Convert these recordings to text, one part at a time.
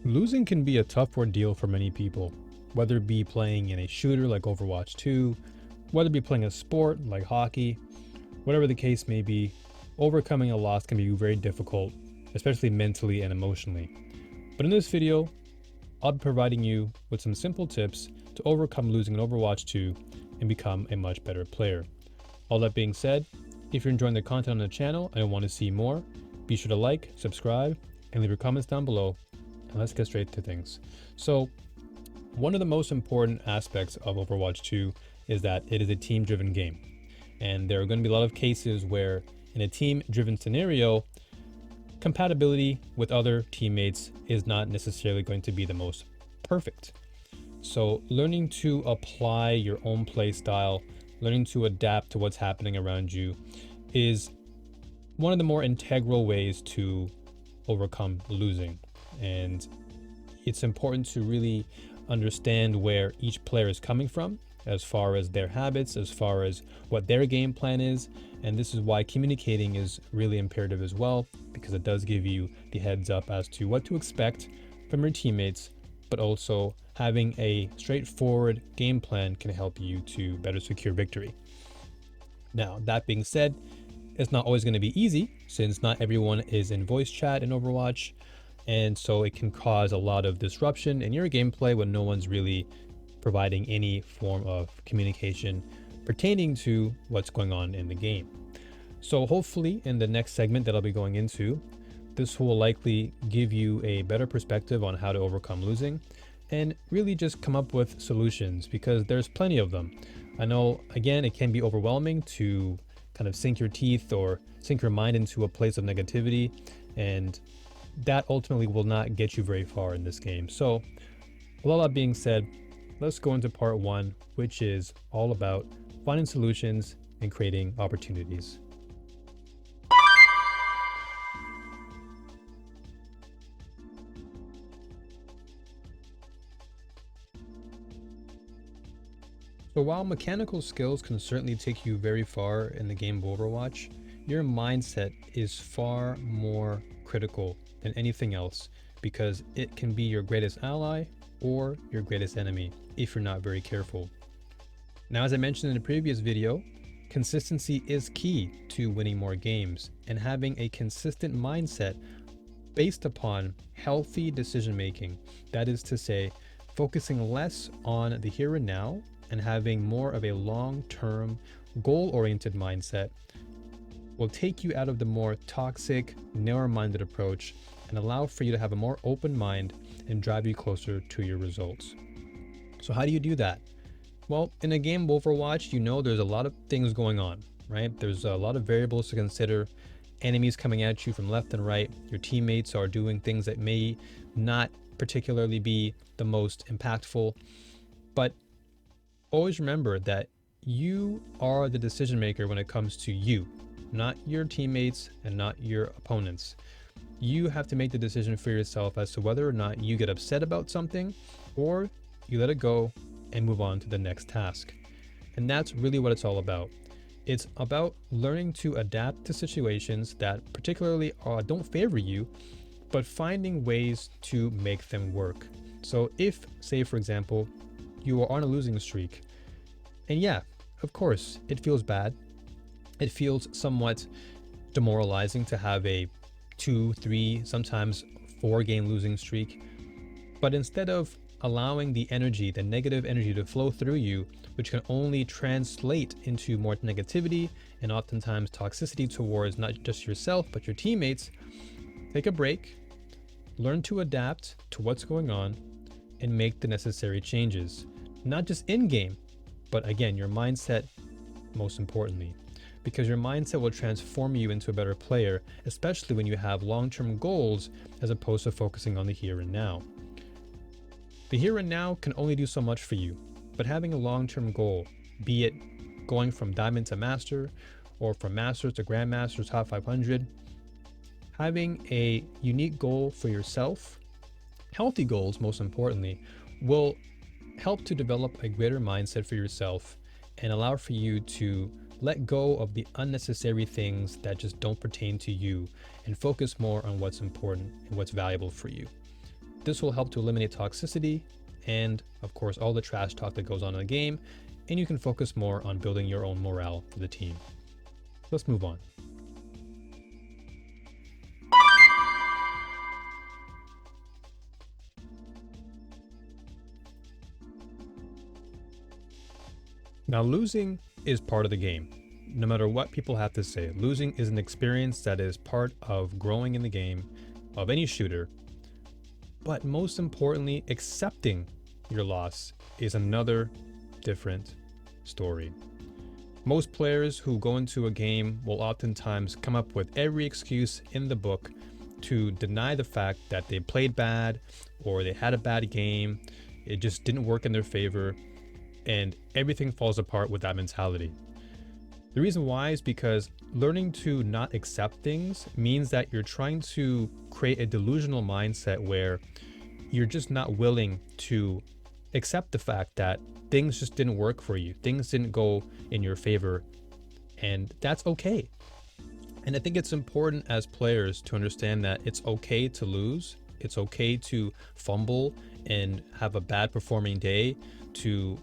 Losing can be a tough ordeal for many people, whether it be playing in a shooter like Overwatch 2, whether it be playing a sport like hockey, whatever the case may be, overcoming a loss can be very difficult, especially mentally and emotionally. But in this video, I'll be providing you with some simple tips to overcome losing in Overwatch 2 and become a much better player. All that being said, if you're enjoying the content on the channel and want to see more, be sure to like, subscribe, and leave your comments down below. And let's get straight to things. So, one of the most important aspects of Overwatch 2 is that it is a team-driven game. And there are going to be a lot of cases where in a team-driven scenario, compatibility with other teammates is not necessarily going to be the most perfect. So learning to apply your own play style, learning to adapt to what's happening around you is one of the more integral ways to overcome losing. And it's important to really understand where each player is coming from as far as their habits, as far as what their game plan is. And this is why communicating is really imperative as well, because it does give you the heads up as to what to expect from your teammates, but also having a straightforward game plan can help you to better secure victory. Now, that being said, it's not always going to be easy since not everyone is in voice chat in Overwatch. And so it can cause a lot of disruption in your gameplay when no one's really providing any form of communication pertaining to what's going on in the game. So hopefully in the next segment that I'll be going into, this will likely give you a better perspective on how to overcome losing and really just come up with solutions, because there's plenty of them. I know, again, it can be overwhelming to kind of sink your teeth or sink your mind into a place of negativity, and that ultimately will not get you very far in this game. So with all that being said, let's go into part one, which is all about finding solutions and creating opportunities. So while mechanical skills can certainly take you very far in the game of Overwatch, your mindset is far more critical than anything else, because it can be your greatest ally or your greatest enemy if you're not very careful. Now, as I mentioned in the previous video, consistency is key to winning more games, and having a consistent mindset based upon healthy decision making, that is to say, focusing less on the here and now and having more of a long-term goal-oriented mindset, will take you out of the more toxic, narrow-minded approach and allow for you to have a more open mind and drive you closer to your results. So how do you do that? Well, in a game of Overwatch, you know there's a lot of things going on, right? There's a lot of variables to consider. Enemies coming at you from left and right. Your teammates are doing things that may not particularly be the most impactful, but always remember that you are the decision maker when it comes to you, not your teammates and not your opponents. You have to make the decision for yourself as to whether or not you get upset about something or you let it go and move on to the next task. And that's really what it's all about. It's about learning to adapt to situations that particularly don't favor you, but finding ways to make them work. So if, say for example, you are on a losing streak, and yeah, of course, it feels bad. It feels somewhat demoralizing to have a 2, 3, sometimes 4 game losing streak. But instead of allowing the energy, the negative energy to flow through you, which can only translate into more negativity and oftentimes toxicity towards not just yourself, but your teammates, take a break, learn to adapt to what's going on, and make the necessary changes. Not just in game, but again, your mindset most importantly, because your mindset will transform you into a better player, especially when you have long-term goals as opposed to focusing on the here and now. The here and now can only do so much for you, but having a long-term goal, be it going from Diamond to Master or from Masters to Grandmasters top 500, having a unique goal for yourself, healthy goals most importantly, will help to develop a greater mindset for yourself and allow for you to let go of the unnecessary things that just don't pertain to you and focus more on what's important and what's valuable for you. This will help to eliminate toxicity and, of course, all the trash talk that goes on in the game, and you can focus more on building your own morale for the team. Let's move on. Now, losing is part of the game. No matter what people have to say, losing is an experience that is part of growing in the game of any shooter. But most importantly, accepting your loss is another different story. Most players who go into a game will oftentimes come up with every excuse in the book to deny the fact that they played bad or they had a bad game, it just didn't work in their favor, and everything falls apart with that mentality. The reason why is because learning to not accept things means that you're trying to create a delusional mindset where you're just not willing to accept the fact that things just didn't work for you. Things didn't go in your favor, and that's okay. And I think it's important as players to understand that it's okay to lose. It's okay to fumble and have a bad performing day, to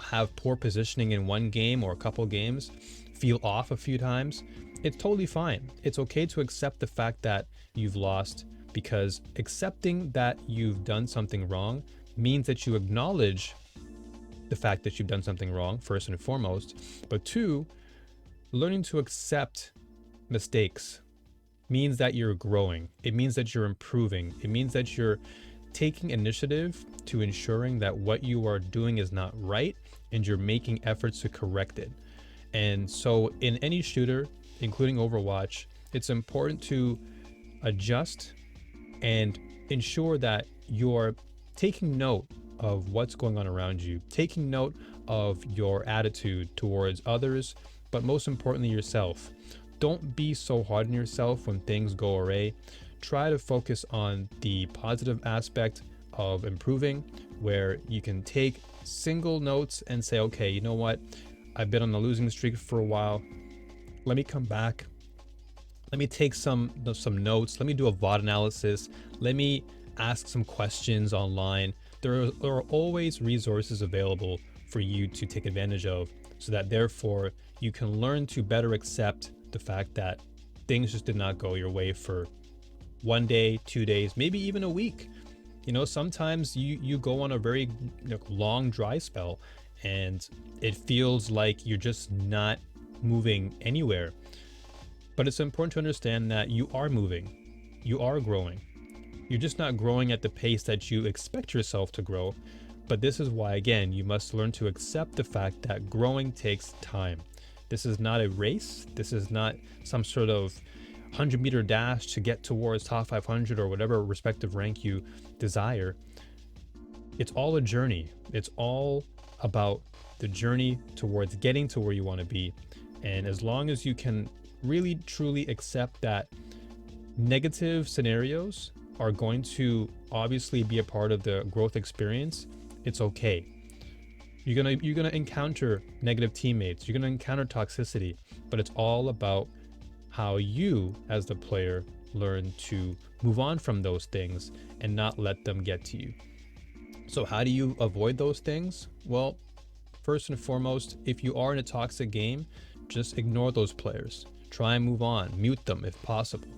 have poor positioning in one game or a couple games, feel off a few times. It's totally fine. It's okay to accept the fact that you've lost, because accepting that you've done something wrong means that you acknowledge the fact that you've done something wrong, first and foremost. But two, learning to accept mistakes means that you're growing. It means that you're improving. It means that you're taking initiative to ensuring that what you are doing is not right, and you're making efforts to correct it. And so in any shooter, including Overwatch, it's important to adjust and ensure that you're taking note of what's going on around you, taking note of your attitude towards others, but most importantly yourself. Don't be so hard on yourself when things go awry. Try to focus on the positive aspect of improving, where you can take single notes and say, okay, you know what? I've been on the losing streak for a while. Let me come back. Let me take some notes. Let me do a VOD analysis. Let me ask some questions online. There are always resources available for you to take advantage of, so that therefore you can learn to better accept the fact that things just did not go your way for 1 day, 2 days, maybe even a week. Sometimes you go on a very long dry spell, and it feels like you're just not moving anywhere. But it's important to understand that you are moving, you are growing. You're just not growing at the pace that you expect yourself to grow. But this is why, again, you must learn to accept the fact that growing takes time. This is not a race. This is not some sort of 100-meter dash to get towards top 500 or whatever respective rank you desire. It's all a journey. It's all about the journey towards getting to where you want to be. And as long as you can really truly accept that negative scenarios are going to obviously be a part of the growth experience, it's okay. You're gonna encounter negative teammates, you're gonna encounter toxicity, but it's all about how you as the player learn to move on from those things and not let them get to you. So how do you avoid those things? Well, first and foremost, if you are in a toxic game, just ignore those players. Try and move on, mute them if possible.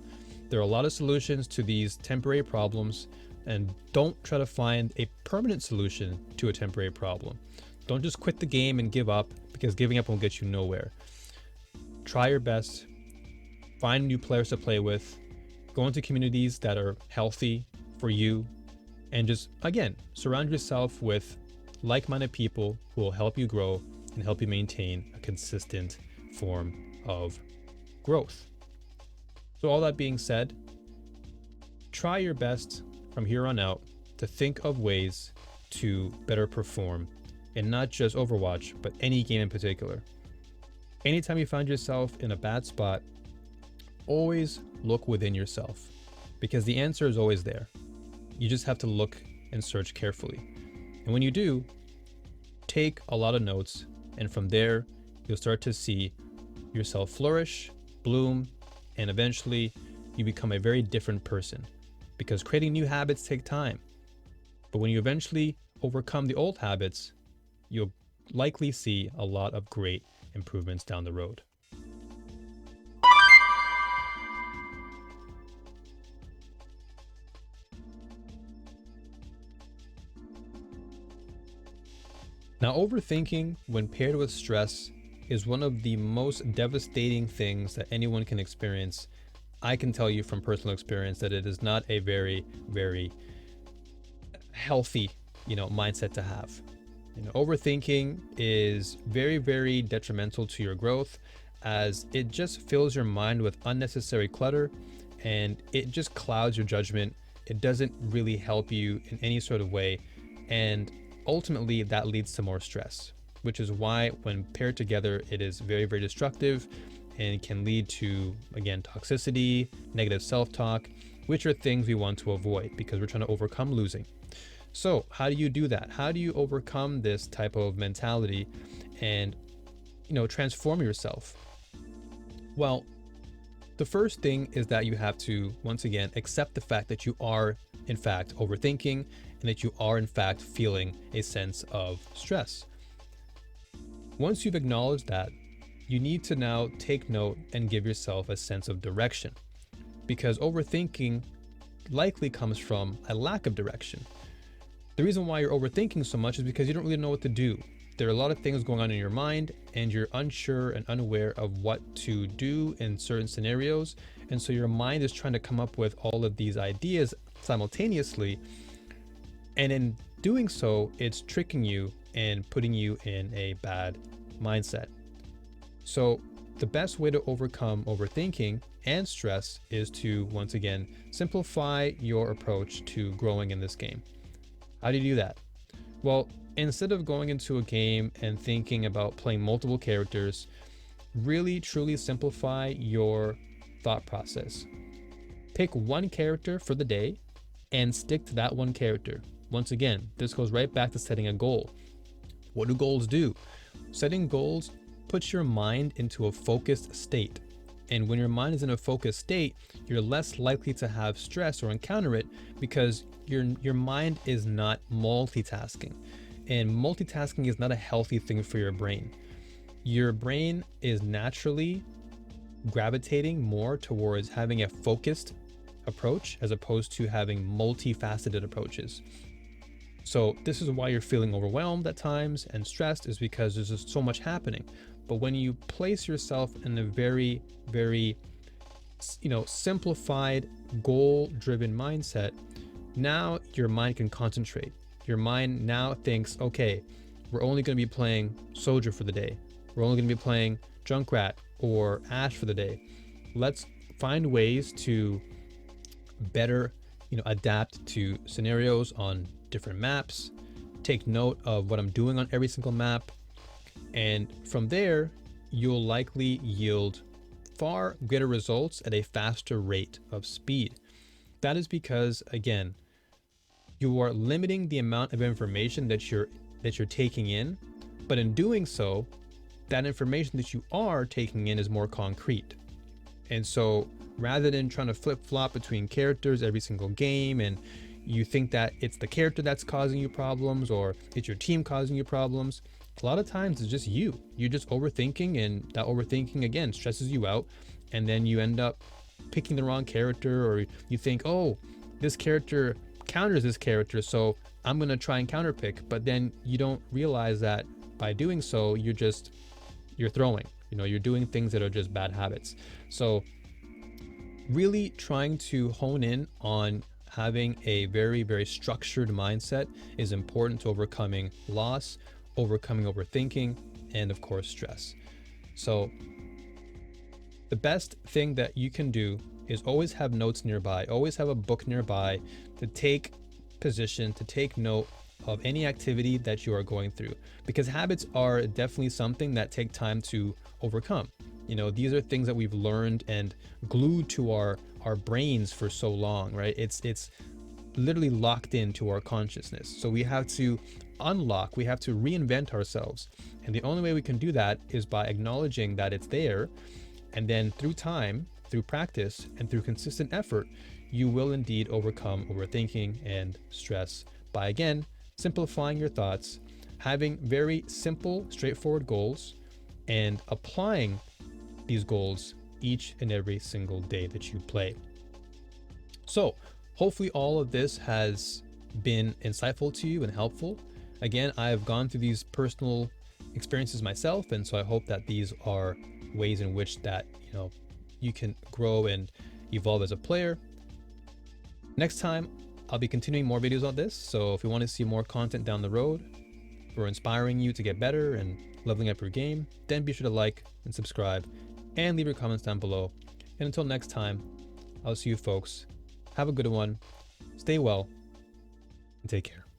There are a lot of solutions to these temporary problems, and don't try to find a permanent solution to a temporary problem. Don't just quit the game and give up, because giving up won't get you nowhere. Try your best, find new players to play with, go into communities that are healthy for you, and just, again, surround yourself with like-minded people who will help you grow and help you maintain a consistent form of growth. So all that being said, try your best from here on out to think of ways to better perform in not just Overwatch, but any game in particular. Anytime you find yourself in a bad spot, always look within yourself, because the answer is always there. You just have to look and search carefully. And when you do, take a lot of notes, and from there, you'll start to see yourself flourish, bloom, and eventually you become a very different person, because creating new habits take time. But when you eventually overcome the old habits, you'll likely see a lot of great improvements down the road. Now, overthinking, when paired with stress, is one of the most devastating things that anyone can experience. I can tell you from personal experience that it is not a very, very healthy, mindset to have. Overthinking is very, very detrimental to your growth, as it just fills your mind with unnecessary clutter and it just clouds your judgment. It doesn't really help you in any sort of way. And ultimately, that leads to more stress, which is why, when paired together, it is very, very destructive and can lead to, again, toxicity, negative self-talk, which are things we want to avoid because we're trying to overcome losing. So how do you do that? How do you overcome this type of mentality and, transform yourself? Well, the first thing is that you have to, once again, accept the fact that you are, in fact, overthinking and that you are, in fact, feeling a sense of stress. Once you've acknowledged that, you need to now take note and give yourself a sense of direction, because overthinking likely comes from a lack of direction. The reason why you're overthinking so much is because you don't really know what to do. There are a lot of things going on in your mind and you're unsure and unaware of what to do in certain scenarios. And so your mind is trying to come up with all of these ideas simultaneously. And in doing so, it's tricking you and putting you in a bad mindset. So the best way to overcome overthinking and stress is to, once again, simplify your approach to growing in this game. How do you do that? Well, instead of going into a game and thinking about playing multiple characters, really truly simplify your thought process. Pick one character for the day and stick to that one character. Once again, this goes right back to setting a goal. What do goals do? Setting goals puts your mind into a focused state. And when your mind is in a focused state, you're less likely to have stress or encounter it because your mind is not multitasking. And multitasking is not a healthy thing for your brain. Your brain is naturally gravitating more towards having a focused approach as opposed to having multifaceted approaches. So this is why you're feeling overwhelmed at times and stressed, is because there's just so much happening. But when you place yourself in a very, very, simplified, goal-driven mindset, now your mind can concentrate. Your mind now thinks, okay, we're only going to be playing Soldier for the day. We're only going to be playing Junkrat or Ash for the day. Let's find ways to better, adapt to scenarios on different maps, take note of what I'm doing on every single map. And from there, you'll likely yield far greater results at a faster rate of speed. That is because, again, you are limiting the amount of information that you're taking in, but in doing so, that information that you are taking in is more concrete. And so rather than trying to flip-flop between characters every single game, and you think that it's the character that's causing you problems or it's your team causing you problems, a lot of times it's just you're just overthinking, and that overthinking again stresses you out, and then you end up picking the wrong character, or you think, oh, this character counters this character, so I'm gonna try and counterpick, but then you don't realize that by doing so you're throwing, you're doing things that are just bad habits. So really trying to hone in on having a very, very structured mindset is important to overcoming loss, overcoming overthinking, and of course stress. So the best thing that you can do is always have notes nearby, always have a book nearby to take position, to take note of any activity that you are going through, because habits are definitely something that take time to overcome. These are things that we've learned and glued to our brains for so long, right? It's literally locked into our consciousness. So we have to unlock, we have to reinvent ourselves. And the only way we can do that is by acknowledging that it's there, and then through time, through practice and through consistent effort, you will indeed overcome overthinking and stress by, again, simplifying your thoughts, having very simple, straightforward goals, and applying these goals each and every single day that you play. So hopefully all of this has been insightful to you and helpful. Again, I've gone through these personal experiences myself, and so I hope that these are ways in which that you can grow and evolve as a player. Next time I'll be continuing more videos on this, so if you want to see more content down the road for inspiring you to get better and leveling up your game, then be sure to like and subscribe and leave your comments down below. And until next time, I'll see you folks. Have a good one, stay well, and take care.